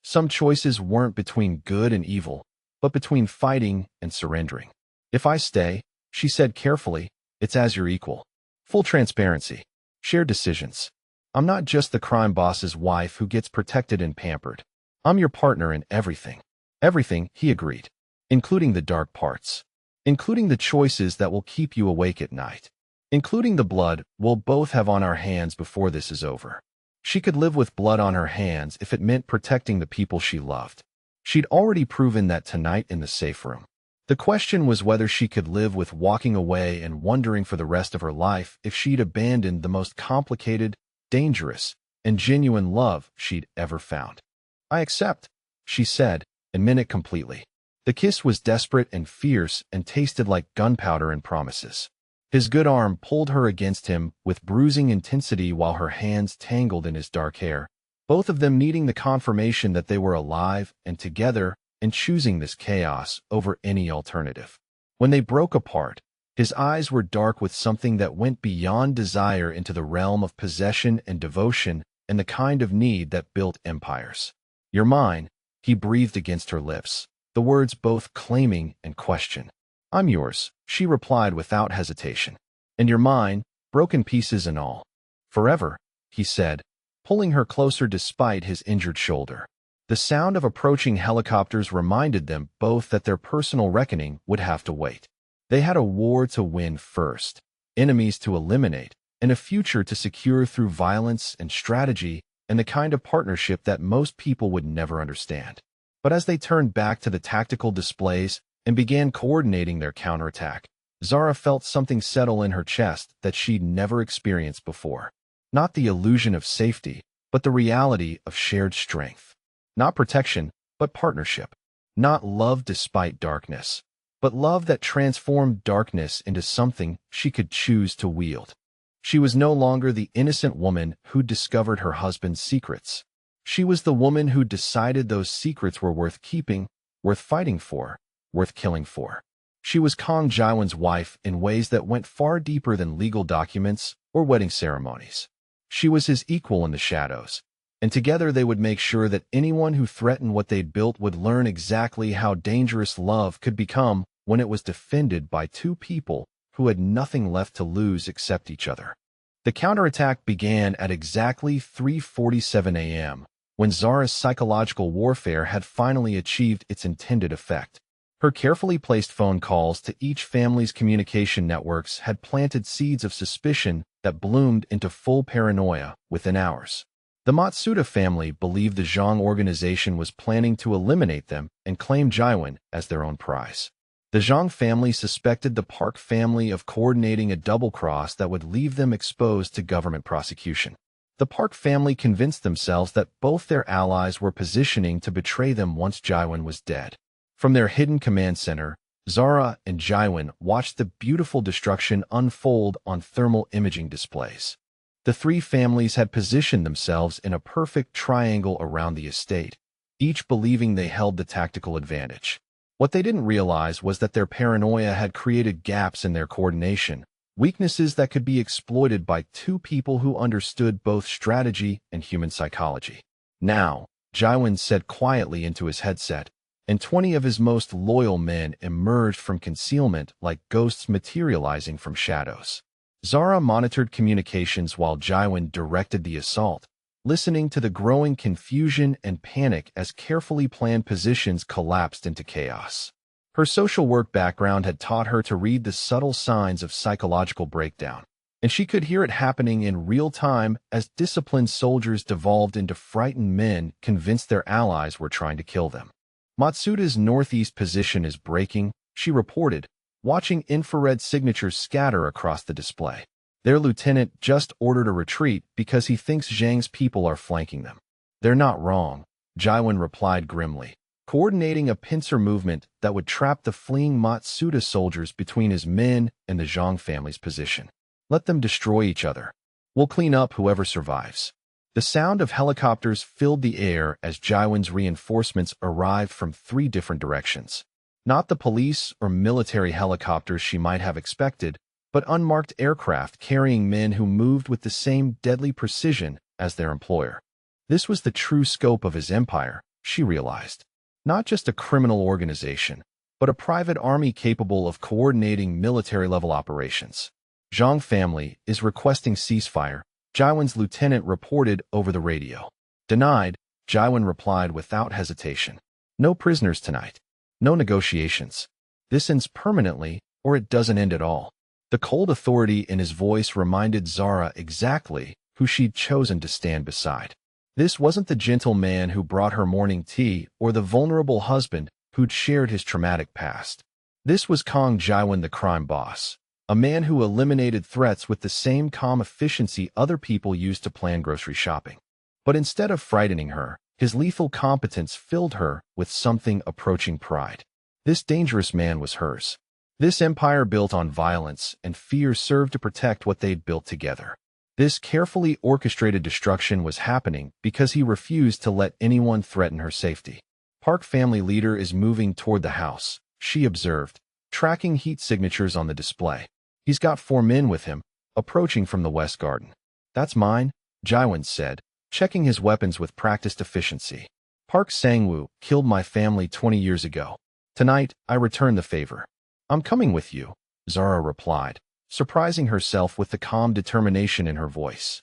Some choices weren't between good and evil, but between fighting and surrendering. If I stay, she said carefully, it's as your equal. Full transparency. Shared decisions. I'm not just the crime boss's wife who gets protected and pampered. I'm your partner in everything. Everything, he agreed. Including the dark parts. Including the choices that will keep you awake at night. Including the blood we'll both have on our hands before this is over. She could live with blood on her hands if it meant protecting the people she loved. She'd already proven that tonight in the safe room. The question was whether she could live with walking away and wondering for the rest of her life if she'd abandoned the most complicated, dangerous, and genuine love she'd ever found. I accept, she said, and meant it completely. The kiss was desperate and fierce and tasted like gunpowder and promises. His good arm pulled her against him with bruising intensity while her hands tangled in his dark hair, both of them needing the confirmation that they were alive and together and choosing this chaos over any alternative. When they broke apart, his eyes were dark with something that went beyond desire into the realm of possession and devotion and the kind of need that built empires. You're mine, he breathed against her lips, the words both claiming and question. I'm yours, she replied without hesitation. And you're mine, broken pieces and all. Forever, he said, pulling her closer despite his injured shoulder. The sound of approaching helicopters reminded them both that their personal reckoning would have to wait. They had a war to win first, enemies to eliminate, and a future to secure through violence and strategy and the kind of partnership that most people would never understand. But as they turned back to the tactical displays and began coordinating their counterattack, Zara felt something settle in her chest that she'd never experienced before. Not the illusion of safety, but the reality of shared strength. Not protection, but partnership. Not love despite darkness, but love that transformed darkness into something she could choose to wield. She was no longer the innocent woman who discovered her husband's secrets. She was the woman who decided those secrets were worth keeping, worth fighting for, worth killing for. She was Kang Jaiwan's wife in ways that went far deeper than legal documents or wedding ceremonies. She was his equal in the shadows, and together they would make sure that anyone who threatened what they'd built would learn exactly how dangerous love could become when it was defended by two people who had nothing left to lose except each other. The counterattack began at exactly 3:47 a.m., when Zara's psychological warfare had finally achieved its intended effect. Her carefully placed phone calls to each family's communication networks had planted seeds of suspicion that bloomed into full paranoia within hours. The Matsuda family believed the Zhang organization was planning to eliminate them and claim Jaiwan as their own prize. The Zhang family suspected the Park family of coordinating a double-cross that would leave them exposed to government prosecution. The Park family convinced themselves that both their allies were positioning to betray them once Jaiwan was dead. From their hidden command center, Zara and Jaiwan watched the beautiful destruction unfold on thermal imaging displays. The three families had positioned themselves in a perfect triangle around the estate, each believing they held the tactical advantage. What they didn't realize was that their paranoia had created gaps in their coordination, weaknesses that could be exploited by two people who understood both strategy and human psychology. Now, Jaiwan said quietly into his headset, and 20 of his most loyal men emerged from concealment like ghosts materializing from shadows. Zara monitored communications while Jaiwan directed the assault, listening to the growing confusion and panic as carefully planned positions collapsed into chaos. Her social work background had taught her to read the subtle signs of psychological breakdown, and she could hear it happening in real time as disciplined soldiers devolved into frightened men convinced their allies were trying to kill them. Matsuda's northeast position is breaking, she reported, watching infrared signatures scatter across the display. Their lieutenant just ordered a retreat because he thinks Zhang's people are flanking them. They're not wrong, Jaiwan replied grimly, coordinating a pincer movement that would trap the fleeing Matsuda soldiers between his men and the Zhang family's position. Let them destroy each other. We'll clean up whoever survives. The sound of helicopters filled the air as Jaiwan's reinforcements arrived from 3 different directions. Not the police or military helicopters she might have expected, but unmarked aircraft carrying men who moved with the same deadly precision as their employer. This was the true scope of his empire, she realized. Not just a criminal organization, but a private army capable of coordinating military-level operations. Zhang family is requesting ceasefire, Jaiwan's lieutenant reported over the radio. Denied, Jaiwan replied without hesitation. No prisoners tonight. No negotiations. This ends permanently, or it doesn't end at all. The cold authority in his voice reminded Zara exactly who she'd chosen to stand beside. This wasn't the gentle man who brought her morning tea or the vulnerable husband who'd shared his traumatic past. This was Kang Jaiwan, the crime boss, a man who eliminated threats with the same calm efficiency other people used to plan grocery shopping. But instead of frightening her, his lethal competence filled her with something approaching pride. This dangerous man was hers. This empire built on violence and fear served to protect what they'd built together. This carefully orchestrated destruction was happening because he refused to let anyone threaten her safety. Park family leader is moving toward the house, she observed, tracking heat signatures on the display. He's got 4 men with him, approaching from the west garden. That's mine, Jaiwan said, checking his weapons with practiced efficiency. Park Sang-woo killed my family 20 years ago. Tonight, I return the favor. I'm coming with you, Zara replied, surprising herself with the calm determination in her voice.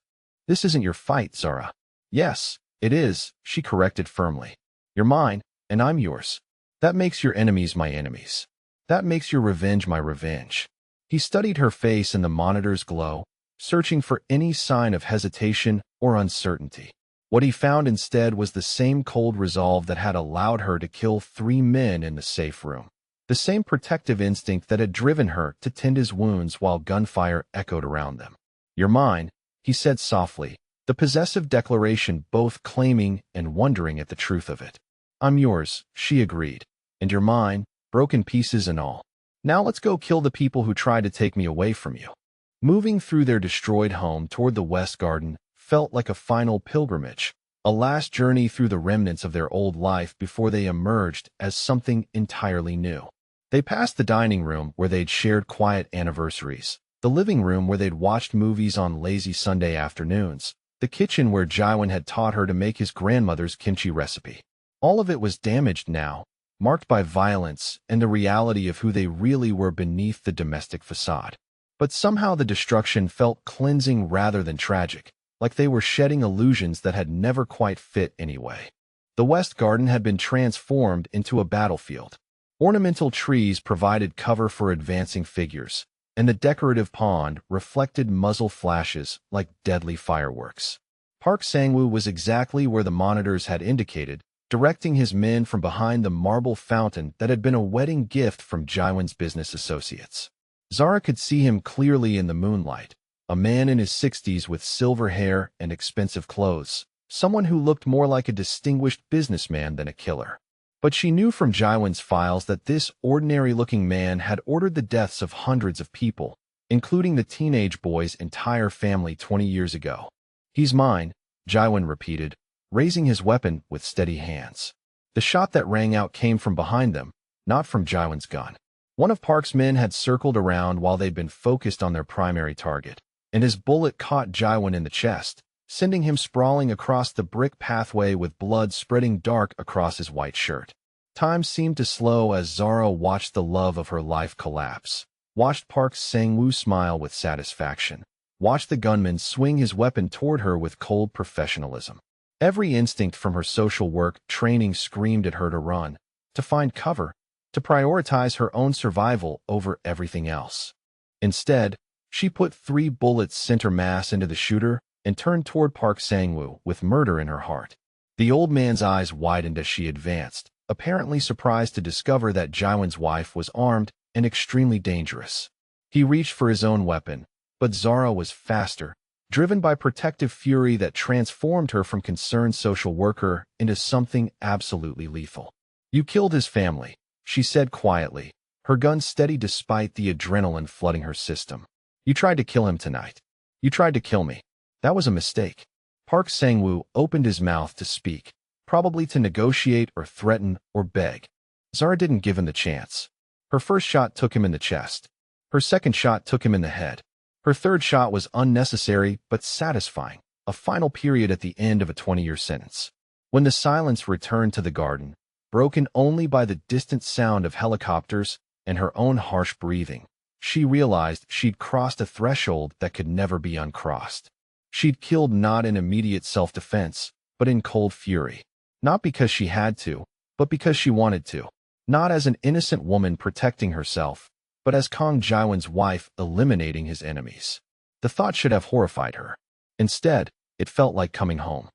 This isn't your fight, Zara. Yes, it is, she corrected firmly. You're mine, and I'm yours. That makes your enemies my enemies. That makes your revenge my revenge. He studied her face in the monitor's glow, searching for any sign of hesitation or uncertainty. What he found instead was the same cold resolve that had allowed her to kill 3 men in the safe room. The same protective instinct that had driven her to tend his wounds while gunfire echoed around them. You're mine, he said softly, the possessive declaration both claiming and wondering at the truth of it. I'm yours, she agreed. And you're mine, broken pieces and all. Now let's go kill the people who tried to take me away from you. Moving through their destroyed home toward the West Garden felt like a final pilgrimage, a last journey through the remnants of their old life before they emerged as something entirely new. They passed the dining room where they'd shared quiet anniversaries, the living room where they'd watched movies on lazy Sunday afternoons, the kitchen where Jiwon had taught her to make his grandmother's kimchi recipe. All of it was damaged now, marked by violence and the reality of who they really were beneath the domestic facade. But somehow the destruction felt cleansing rather than tragic, like they were shedding illusions that had never quite fit anyway. The West Garden had been transformed into a battlefield. Ornamental trees provided cover for advancing figures, and the decorative pond reflected muzzle flashes like deadly fireworks. Park Sang-woo was exactly where the monitors had indicated, directing his men from behind the marble fountain that had been a wedding gift from Jiwon's business associates. Zara could see him clearly in the moonlight, a man in his 60s with silver hair and expensive clothes, someone who looked more like a distinguished businessman than a killer. But she knew from Jiwon's files that this ordinary-looking man had ordered the deaths of hundreds of people, including the teenage boy's entire family 20 years ago. He's mine, Jiwon repeated, raising his weapon with steady hands. The shot that rang out came from behind them, not from Jiwon's gun. One of Park's men had circled around while they'd been focused on their primary target, and his bullet caught Jiwon in the chest, sending him sprawling across the brick pathway with blood spreading dark across his white shirt. Time seemed to slow as Zara watched the love of her life collapse, watched Park Sang-woo smile with satisfaction, watched the gunman swing his weapon toward her with cold professionalism. Every instinct from her social work training screamed at her to run, to find cover, to prioritize her own survival over everything else. Instead, she put 3 bullets center mass into the shooter and turned toward Park Sang-woo with murder in her heart. The old man's eyes widened as she advanced, apparently surprised to discover that Jiwon's wife was armed and extremely dangerous. He reached for his own weapon, but Zara was faster, driven by protective fury that transformed her from concerned social worker into something absolutely lethal. You killed his family, she said quietly, her gun steady despite the adrenaline flooding her system. You tried to kill him tonight. You tried to kill me. That was a mistake. Park Sang-woo opened his mouth to speak, probably to negotiate or threaten or beg. Zara didn't give him the chance. Her first shot took him in the chest. Her second shot took him in the head. Her third shot was unnecessary but satisfying, a final period at the end of a 20-year sentence. When the silence returned to the garden, broken only by the distant sound of helicopters and her own harsh breathing, she realized she'd crossed a threshold that could never be uncrossed. She'd killed not in immediate self-defense, but in cold fury. Not because she had to, but because she wanted to. Not as an innocent woman protecting herself, but as Kang Jiwon's wife eliminating his enemies. The thought should have horrified her. Instead, it felt like coming home.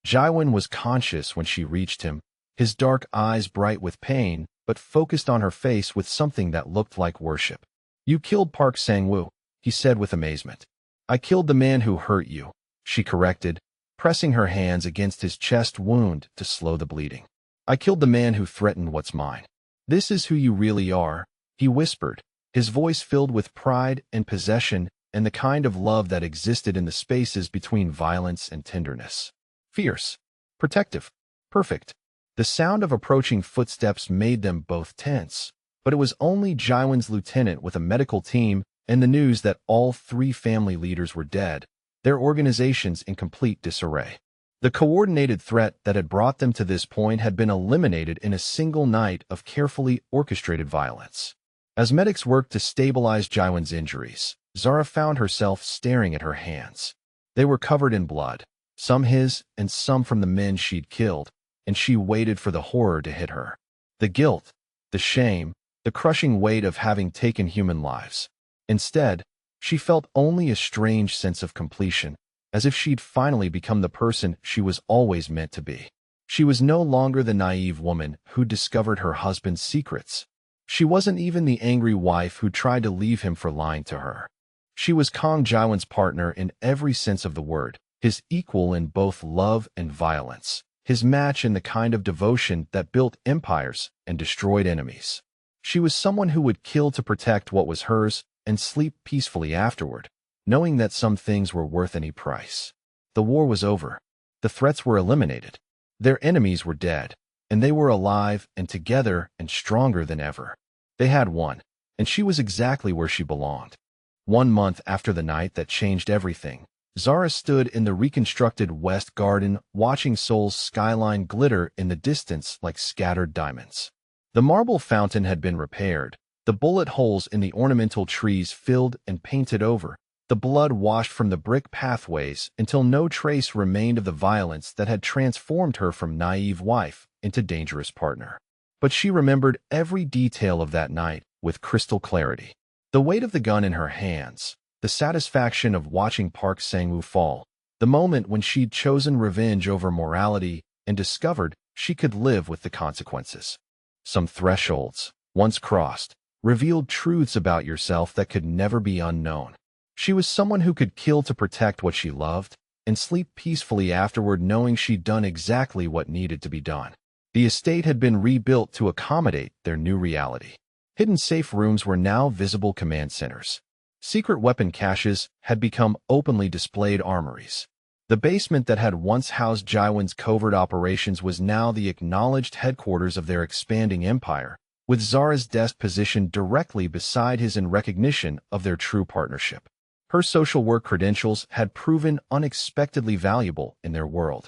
Jiwon was conscious when she reached him, his dark eyes bright with pain, but focused on her face with something that looked like worship. You killed Park Sang-woo, he said with amazement. I killed the man who hurt you, she corrected, pressing her hands against his chest wound to slow the bleeding. I killed the man who threatened what's mine. This is who you really are, he whispered, his voice filled with pride and possession and the kind of love that existed in the spaces between violence and tenderness. Fierce, protective, perfect. The sound of approaching footsteps made them both tense, but it was only Jiwon's lieutenant with a medical team and the news that all 3 family leaders were dead, their organizations in complete disarray. The coordinated threat that had brought them to this point had been eliminated in a single night of carefully orchestrated violence. As medics worked to stabilize Jaiwan's injuries, Zara found herself staring at her hands. They were covered in blood, some his and some from the men she'd killed, and she waited for the horror to hit her. The guilt, the shame, the crushing weight of having taken human lives. Instead, she felt only a strange sense of completion, as if she'd finally become the person she was always meant to be. She was no longer the naive woman who discovered her husband's secrets. She wasn't even the angry wife who tried to leave him for lying to her. She was Kang Jaiwan's partner in every sense of the word, his equal in both love and violence, his match in the kind of devotion that built empires and destroyed enemies. She was someone who would kill to protect what was hers and sleep peacefully afterward, knowing that some things were worth any price. The war was over. The threats were eliminated. Their enemies were dead, and they were alive and together and stronger than ever. They had won, and she was exactly where she belonged. 1 month after the night that changed everything, Zara stood in the reconstructed West Garden watching Seoul's skyline glitter in the distance like scattered diamonds. The marble fountain had been repaired, the bullet holes in the ornamental trees filled and painted over, the blood washed from the brick pathways until no trace remained of the violence that had transformed her from naive wife into dangerous partner. But she remembered every detail of that night with crystal clarity. The weight of the gun in her hands, the satisfaction of watching Park Sang-woo fall, the moment when she'd chosen revenge over morality and discovered she could live with the consequences. Some thresholds, once crossed, revealed truths about yourself that could never be unknown. She was someone who could kill to protect what she loved and sleep peacefully afterward knowing she'd done exactly what needed to be done. The estate had been rebuilt to accommodate their new reality. Hidden safe rooms were now visible command centers. Secret weapon caches had become openly displayed armories. The basement that had once housed Jaiwan's covert operations was now the acknowledged headquarters of their expanding empire, with Zara's desk positioned directly beside his in recognition of their true partnership. Her social work credentials had proven unexpectedly valuable in their world.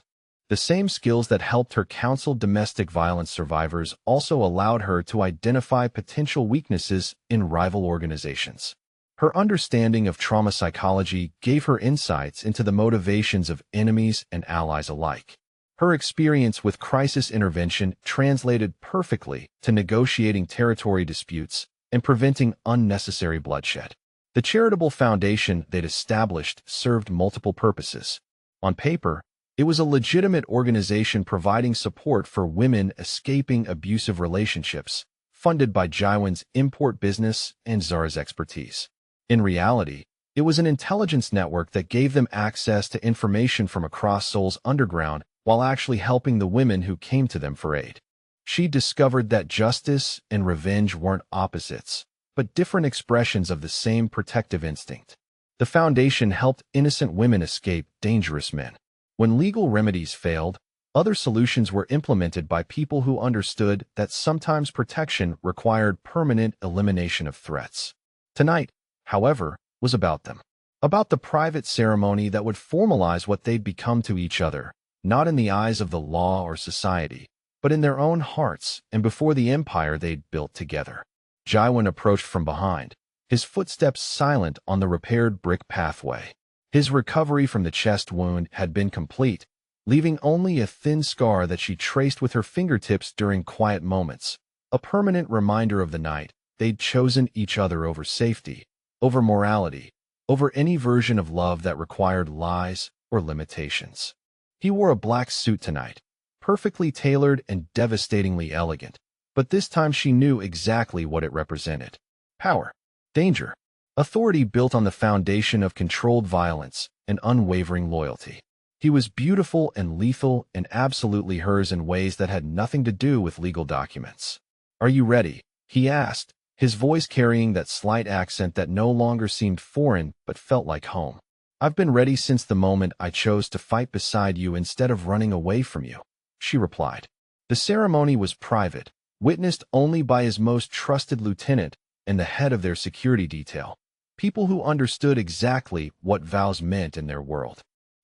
The same skills that helped her counsel domestic violence survivors also allowed her to identify potential weaknesses in rival organizations. Her understanding of trauma psychology gave her insights into the motivations of enemies and allies alike. Her experience with crisis intervention translated perfectly to negotiating territory disputes and preventing unnecessary bloodshed. The charitable foundation they'd established served multiple purposes. On paper, it was a legitimate organization providing support for women escaping abusive relationships, funded by Jaiwan's import business and Zara's expertise. In reality, it was an intelligence network that gave them access to information from across Seoul's underground while actually helping the women who came to them for aid. She discovered that justice and revenge weren't opposites, but different expressions of the same protective instinct. The foundation helped innocent women escape dangerous men. When legal remedies failed, other solutions were implemented by people who understood that sometimes protection required permanent elimination of threats. Tonight, however, was about them. About the private ceremony that would formalize what they'd become to each other, not in the eyes of the law or society, but in their own hearts and before the empire they'd built together. Jaiwan approached from behind, his footsteps silent on the repaired brick pathway. His recovery from the chest wound had been complete, leaving only a thin scar that she traced with her fingertips during quiet moments, a permanent reminder of the night they'd chosen each other over safety, over morality, over any version of love that required lies or limitations. He wore a black suit tonight, perfectly tailored and devastatingly elegant, but this time she knew exactly what it represented. Power, danger, authority built on the foundation of controlled violence and unwavering loyalty. He was beautiful and lethal and absolutely hers in ways that had nothing to do with legal documents. "Are you ready?" he asked, his voice carrying that slight accent that no longer seemed foreign but felt like home. "I've been ready since the moment I chose to fight beside you instead of running away from you," she replied. The ceremony was private, witnessed only by his most trusted lieutenant and the head of their security detail, people who understood exactly what vows meant in their world.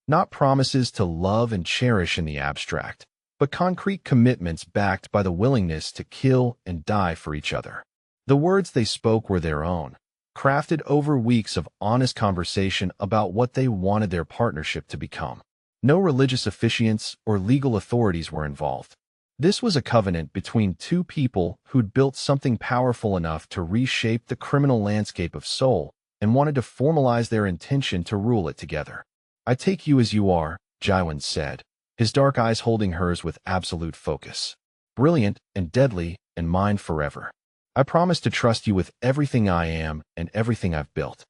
Not promises to love and cherish in the abstract, but concrete commitments backed by the willingness to kill and die for each other. The words they spoke were their own, crafted over weeks of honest conversation about what they wanted their partnership to become. No religious officiants or legal authorities were involved. This was a covenant between two people who'd built something powerful enough to reshape the criminal landscape of Seoul and wanted to formalize their intention to rule it together. "I take you as you are," Jiwon said, his dark eyes holding hers with absolute focus. "Brilliant and deadly and mine forever. I promise to trust you with everything I am and everything I've built.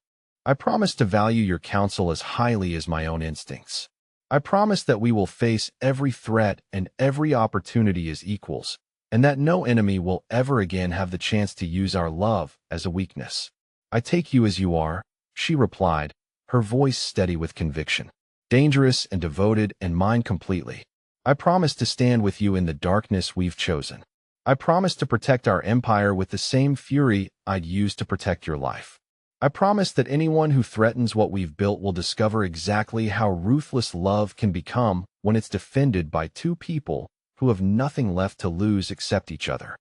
I promise to value your counsel as highly as my own instincts. I promise that we will face every threat and every opportunity as equals, and that no enemy will ever again have the chance to use our love as a weakness." "I take you as you are," she replied, her voice steady with conviction. "Dangerous and devoted and mine completely. I promise to stand with you in the darkness we've chosen. I promise to protect our empire with the same fury I'd use to protect your life. I promise that anyone who threatens what we've built will discover exactly how ruthless love can become when it's defended by two people who have nothing left to lose except each other."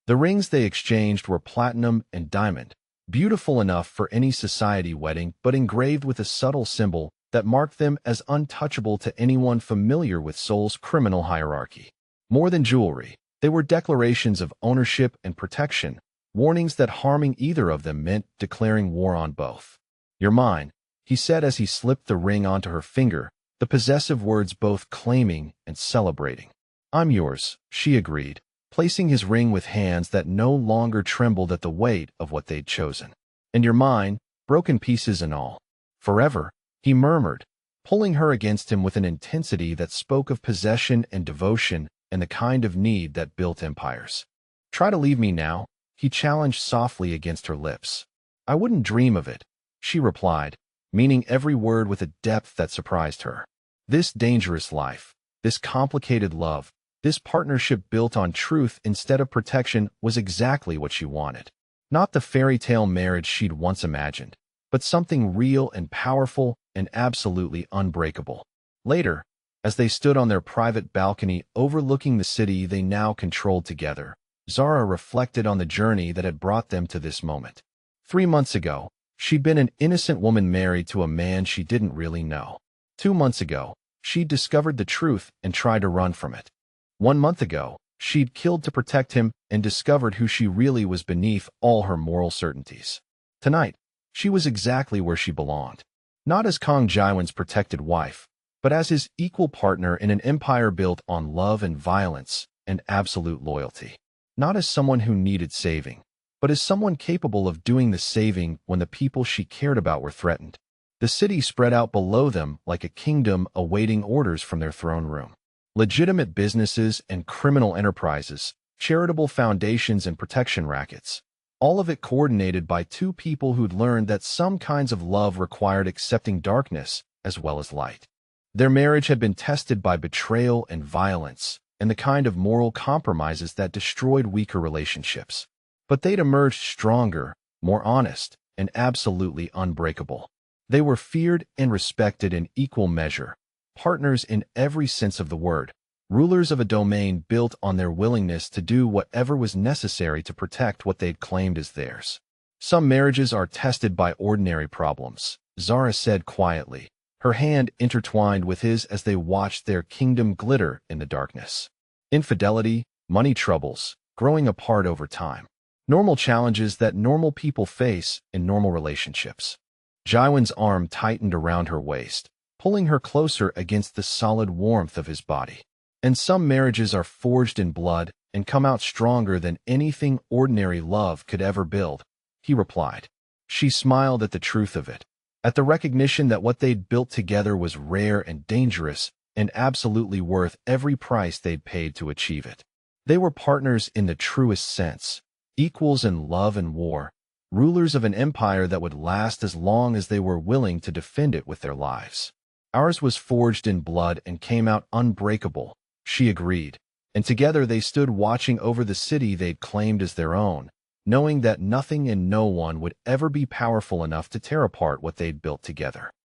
The rings they exchanged were platinum and diamond, beautiful enough for any society wedding, but engraved with a subtle symbol that marked them as untouchable to anyone familiar with Seoul's criminal hierarchy. More than jewelry, they were declarations of ownership and protection, warnings that harming either of them meant declaring war on both. "You're mine," he said as he slipped the ring onto her finger, the possessive words both claiming and celebrating. "I'm yours," she agreed, placing his ring with hands that no longer trembled at the weight of what they'd chosen. "And you're mine, broken pieces and all. Forever," he murmured, pulling her against him with an intensity that spoke of possession and devotion and the kind of need that built empires. "Try to leave me now," he challenged softly against her lips. "I wouldn't dream of it," she replied, meaning every word with a depth that surprised her. This dangerous life, this complicated love, this partnership built on truth instead of protection was exactly what she wanted. Not the fairy tale marriage she'd once imagined, but something real and powerful and absolutely unbreakable. Later, as they stood on their private balcony overlooking the city they now controlled together, Zara reflected on the journey that had brought them to this moment. 3 months ago, she'd been an innocent woman married to a man she didn't really know. 2 months ago, she'd discovered the truth and tried to run from it. 1 month ago, she'd killed to protect him and discovered who she really was beneath all her moral certainties. Tonight, she was exactly where she belonged. Not as Kang Jiwon's protected wife, but as his equal partner in an empire built on love and violence and absolute loyalty. Not as someone who needed saving, but as someone capable of doing the saving when the people she cared about were threatened. The city spread out below them like a kingdom awaiting orders from their throne room. Legitimate businesses and criminal enterprises, charitable foundations and protection rackets, all of it coordinated by two people who'd learned that some kinds of love required accepting darkness as well as light. Their marriage had been tested by betrayal and violence, and the kind of moral compromises that destroyed weaker relationships. But they'd emerged stronger, more honest, and absolutely unbreakable. They were feared and respected in equal measure, partners in every sense of the word, rulers of a domain built on their willingness to do whatever was necessary to protect what they'd claimed as theirs. "Some marriages are tested by ordinary problems," Zara said quietly, her hand intertwined with his as they watched their kingdom glitter in the darkness. "Infidelity, money troubles, growing apart over time. Normal challenges that normal people face in normal relationships." Jiwon's arm tightened around her waist, pulling her closer against the solid warmth of his body. "And some marriages are forged in blood and come out stronger than anything ordinary love could ever build," he replied. She smiled at the truth of it, at the recognition that what they'd built together was rare and dangerous and absolutely worth every price they'd paid to achieve it. They were partners in the truest sense, equals in love and war, rulers of an empire that would last as long as they were willing to defend it with their lives. "Ours was forged in blood and came out unbreakable," she agreed, and together they stood watching over the city they'd claimed as their own, knowing that nothing and no one would ever be powerful enough to tear apart what they'd built together.